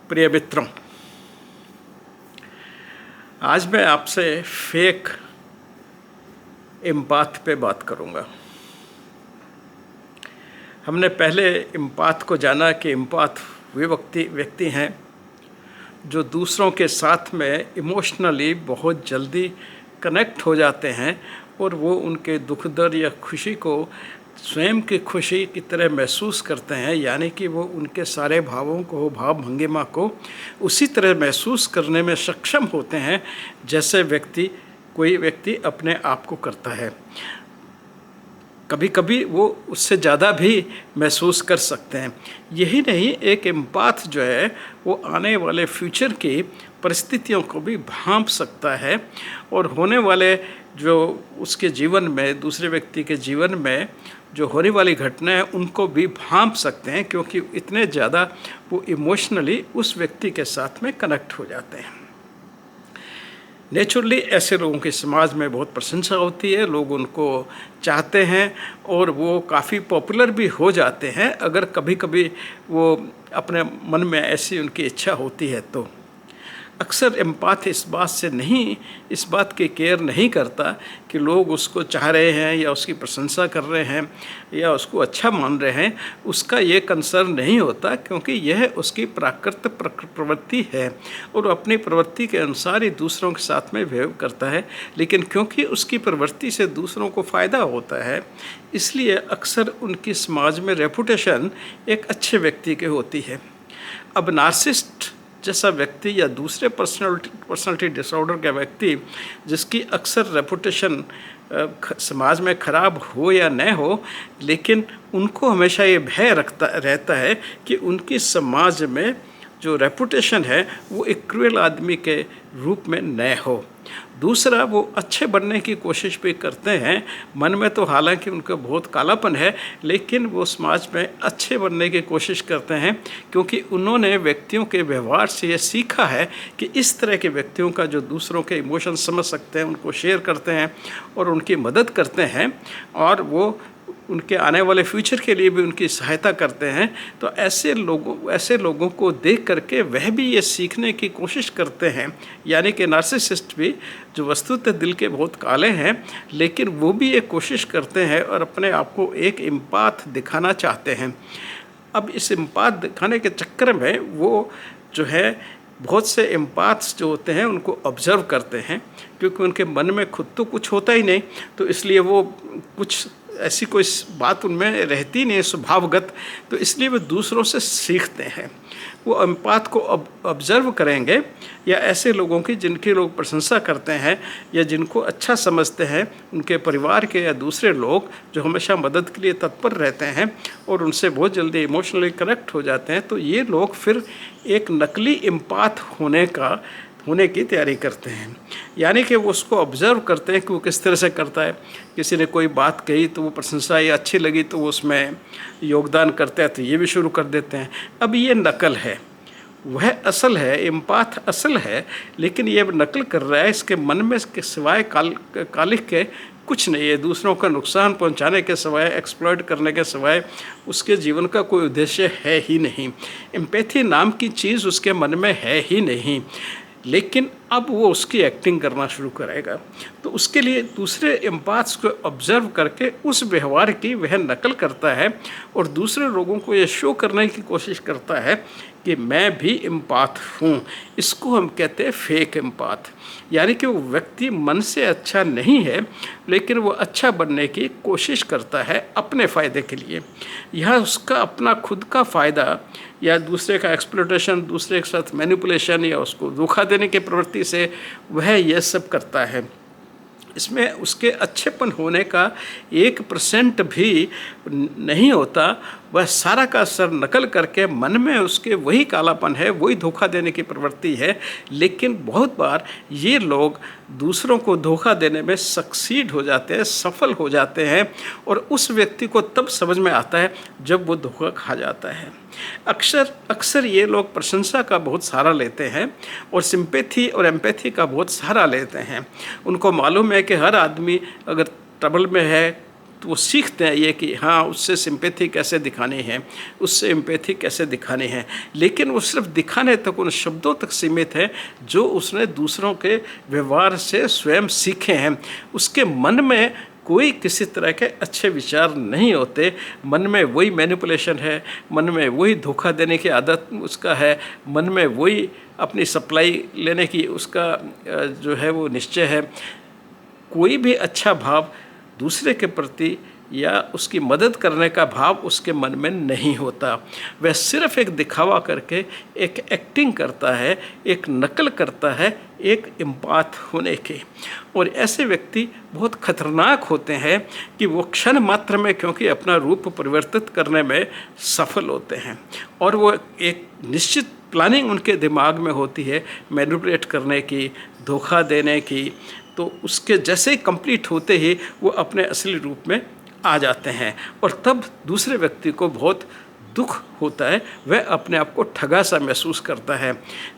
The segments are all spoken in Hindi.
प्रिय मित्रों, आज मैं आपसे फेक एम्पाथ पे बात करूंगा। हमने पहले एम्पाथ को जाना कि एम्पाथ वे व्यक्ति हैं जो दूसरों के साथ में इमोशनली बहुत जल्दी कनेक्ट हो जाते हैं और वो उनके दुख दर्द या खुशी को स्वयं की खुशी की तरह महसूस करते हैं, यानी कि वो उनके सारे भावों को, भाव भंगिमा को उसी तरह महसूस करने में सक्षम होते हैं जैसे कोई व्यक्ति अपने आप को करता है। कभी कभी वो उससे ज़्यादा भी महसूस कर सकते हैं। यही नहीं, एक एम्पाथ जो है वो आने वाले फ्यूचर की परिस्थितियों को भी भांप सकता है और होने वाले जो उसके जीवन में, दूसरे व्यक्ति के जीवन में जो होने वाली घटनाएं उनको भी भांप सकते हैं, क्योंकि इतने ज़्यादा वो इमोशनली उस व्यक्ति के साथ में कनेक्ट हो जाते हैं। नेचुरली ऐसे लोगों की समाज में बहुत प्रशंसा होती है, लोग उनको चाहते हैं और वो काफ़ी पॉपुलर भी हो जाते हैं अगर कभी कभी वो अपने मन में ऐसी उनकी इच्छा होती है तो। अक्सर एम्पाथ इस बात की केयर नहीं करता कि लोग उसको चाह रहे हैं या उसकी प्रशंसा कर रहे हैं या उसको अच्छा मान रहे हैं। उसका ये कंसर्न नहीं होता, क्योंकि यह उसकी प्राकृतिक प्रवृत्ति है और अपनी प्रवृत्ति के अनुसार ही दूसरों के साथ में व्यवहार करता है। लेकिन क्योंकि उसकी प्रवृत्ति से दूसरों को फ़ायदा होता है, इसलिए अक्सर उनकी समाज में रेपुटेशन एक अच्छे व्यक्ति की होती है। अब नार्सिसिस्ट जैसा व्यक्ति या दूसरे पर्सनालिटी डिसऑर्डर का व्यक्ति जिसकी अक्सर रेपुटेशन समाज में खराब हो या न हो, लेकिन उनको हमेशा ये भय रहता है कि उनकी समाज में जो रेपुटेशन है वो एक क्रूएल आदमी के रूप में न हो। दूसरा, वो अच्छे बनने की कोशिश भी करते हैं। मन में तो हालांकि उनका बहुत कालापन है, लेकिन वो समाज में अच्छे बनने की कोशिश करते हैं, क्योंकि उन्होंने व्यक्तियों के व्यवहार से ये सीखा है कि इस तरह के व्यक्तियों का जो दूसरों के इमोशन समझ सकते हैं, उनको शेयर करते हैं और उनकी मदद करते हैं और वो उनके आने वाले फ्यूचर के लिए भी उनकी सहायता करते हैं। तो ऐसे लोगों को देख करके वह भी ये सीखने की कोशिश करते हैं, यानी कि नार्सिसिस्ट भी जो वस्तुतः दिल के बहुत काले हैं, लेकिन वो भी ये कोशिश करते हैं और अपने आप को एक एम्पाथ दिखाना चाहते हैं। अब इस एम्पाथ दिखाने के चक्कर में वो जो है बहुत से एम्पाथ्स जो होते हैं उनको ऑब्जर्व करते हैं, क्योंकि उनके मन में खुद तो कुछ होता ही नहीं, तो इसलिए वो कुछ ऐसी कोई बात उनमें रहती नहीं स्वभावगत, तो इसलिए वे दूसरों से सीखते हैं। वो एम्पाथ को ऑब्जर्व करेंगे या ऐसे लोगों की जिनकी लोग प्रशंसा करते हैं या जिनको अच्छा समझते हैं, उनके परिवार के या दूसरे लोग जो हमेशा मदद के लिए तत्पर रहते हैं और उनसे बहुत जल्दी इमोशनली कनेक्ट हो जाते हैं, तो ये लोग फिर एक नकली एम्पाथ होने की तैयारी करते हैं। यानी कि वो उसको ऑब्जर्व करते हैं कि वो किस तरह से करता है। किसी ने कोई बात कही तो वो प्रशंसा या अच्छी लगी तो वो उसमें योगदान करते हैं, तो ये भी शुरू कर देते हैं। अब ये नकल है, वह असल है, एम्पाथ असल है, लेकिन ये नकल कर रहा है। इसके मन में इसके सिवाय कालिक के कुछ नहीं है, दूसरों का नुकसान पहुंचाने के सिवाय, एक्सप्लॉइट करने के सिवाय उसके जीवन का कोई उद्देश्य है ही नहीं। एम्पैथी नाम की चीज़ उसके मन में है ही नहीं, लेकिन अब वो उसकी एक्टिंग करना शुरू करेगा। तो उसके लिए दूसरे एम्पाथ्स को ऑब्जर्व करके उस व्यवहार की वह नकल करता है और दूसरे लोगों को ये शो करने की कोशिश करता है कि मैं भी एम्पाथ हूँ। इसको हम कहते हैं फेक एम्पाथ। यानी कि वो व्यक्ति मन से अच्छा नहीं है, लेकिन वो अच्छा बनने की कोशिश करता है अपने फ़ायदे के लिए। यह उसका अपना खुद का फ़ायदा या दूसरे का एक्सप्लॉइटेशन, दूसरे के साथ मैनिपुलेशन या उसको धोखा देने की प्रवृत्ति से वह यह सब करता है। इसमें उसके अच्छेपन होने का 1% भी नहीं होता। वह सारा का सर नकल करके मन में उसके वही कालापन है, वही धोखा देने की प्रवृत्ति है। लेकिन बहुत बार ये लोग दूसरों को धोखा देने में सक्सीड हो जाते हैं, सफल हो जाते हैं, और उस व्यक्ति को तब समझ में आता है जब वो धोखा खा जाता है। अक्सर ये लोग प्रशंसा का बहुत सहारा लेते हैं और सिंपैथी और एम्पैथी का बहुत सहारा लेते हैं। उनको मालूम है कि हर आदमी अगर ट्रबल में है, तो वो सीखते हैं ये कि हाँ उससे सिंपैथी कैसे दिखानी है, उससे एम्पैथी कैसे दिखानी है। लेकिन वो सिर्फ दिखाने तक, उन शब्दों तक सीमित है जो उसने दूसरों के व्यवहार से स्वयं सीखे हैं। उसके मन में कोई किसी तरह के अच्छे विचार नहीं होते, मन में वही मैनिपुलेशन है, मन में वही धोखा देने की आदत उसका है, मन में वही अपनी सप्लाई लेने की उसका जो है वो निश्चय है। कोई भी अच्छा भाव दूसरे के प्रति या उसकी मदद करने का भाव उसके मन में नहीं होता। वह सिर्फ एक दिखावा करके एक एक्टिंग करता है, एक नकल करता है एक एम्पैथ होने के। और ऐसे व्यक्ति बहुत खतरनाक होते हैं कि वो क्षण मात्र में क्योंकि अपना रूप परिवर्तित करने में सफल होते हैं, और वो एक निश्चित प्लानिंग उनके दिमाग में होती है मैनिपुलेट करने की, धोखा देने की। तो उसके जैसे ही कंप्लीट होते ही वो अपने असली रूप में आ जाते हैं, और तब दूसरे व्यक्ति को बहुत दुख होता है, वह अपने आप को ठगा सा महसूस करता है।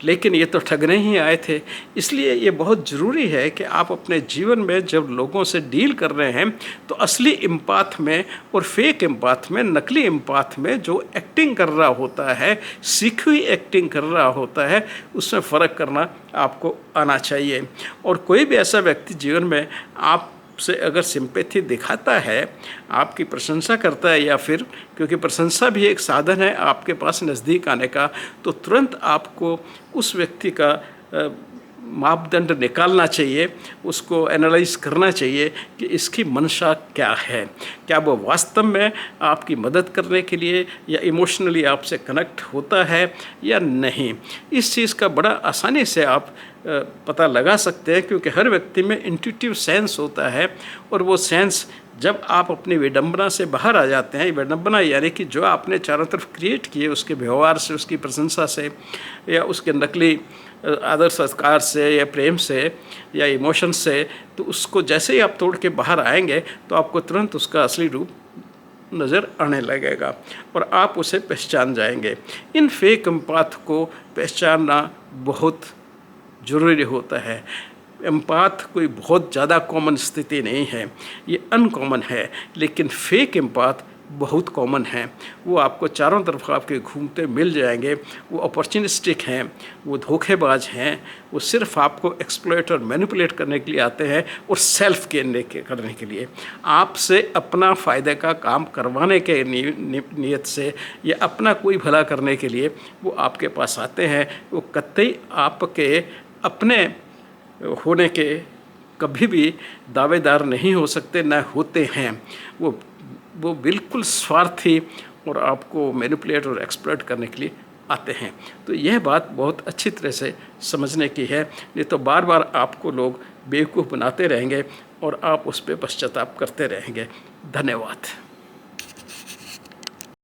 लेकिन ये तो ठगने ही आए थे। इसलिए ये बहुत ज़रूरी है कि आप अपने जीवन में जब लोगों से डील कर रहे हैं तो असली एम्पैथ में और फेक एम्पैथ में, नकली एम्पैथ में जो एक्टिंग कर रहा होता है, सीखी हुई एक्टिंग कर रहा होता है, उसमें फ़र्क करना आपको आना चाहिए। और कोई भी ऐसा व्यक्ति जीवन में आप से अगर सिंपैथी दिखाता है, आपकी प्रशंसा करता है, या फिर क्योंकि प्रशंसा भी एक साधन है आपके पास नज़दीक आने का, तो तुरंत आपको उस व्यक्ति का मापदंड निकालना चाहिए, उसको एनालाइज करना चाहिए कि इसकी मंशा क्या है। क्या वो वास्तव में आपकी मदद करने के लिए या इमोशनली आपसे कनेक्ट होता है या नहीं। इस चीज़ का बड़ा आसानी से आप पता लगा सकते हैं, क्योंकि हर व्यक्ति में इंट्यूटिव सेंस होता है, और वो सेंस जब आप अपनी विडंबना से बाहर आ जाते हैं, विडंबना यानी कि जो आपने चारों तरफ क्रिएट किए उसके व्यवहार से, उसकी प्रशंसा से, या उसके नकली आदर सत्कार से, या प्रेम से, या इमोशन से, तो उसको जैसे ही आप तोड़ के बाहर आएंगे तो आपको तुरंत उसका असली रूप नज़र आने लगेगा और आप उसे पहचान जाएंगे। इन फेक एम्पैथ को पहचानना बहुत ज़रूरी होता है। एम्पैथ कोई बहुत ज़्यादा कॉमन स्थिति नहीं है, ये अनकॉमन है, लेकिन फेक एम्पैथ बहुत कॉमन है। वो आपको चारों तरफ आपके घूमते मिल जाएंगे। वो अपॉर्चुनिस्टिक हैं, वो धोखेबाज हैं, वो सिर्फ आपको एक्सप्लॉइट और मैनिपुलेट करने के लिए आते हैं, और सेल्फ गेन करने के लिए, आपसे अपना फ़ायदे का काम करवाने के नीयत से या अपना कोई भला करने के लिए वो आपके पास आते हैं। वो कतई आपके अपने होने के कभी भी दावेदार नहीं हो सकते, न होते हैं। वो बिल्कुल स्वार्थी और आपको मैनिपुलेट और एक्सप्लॉइट करने के लिए आते हैं। तो यह बात बहुत अच्छी तरह से समझने की है, नहीं तो बार बार आपको लोग बेवकूफ़ बनाते रहेंगे और आप उस पर पश्चाताप करते रहेंगे। धन्यवाद।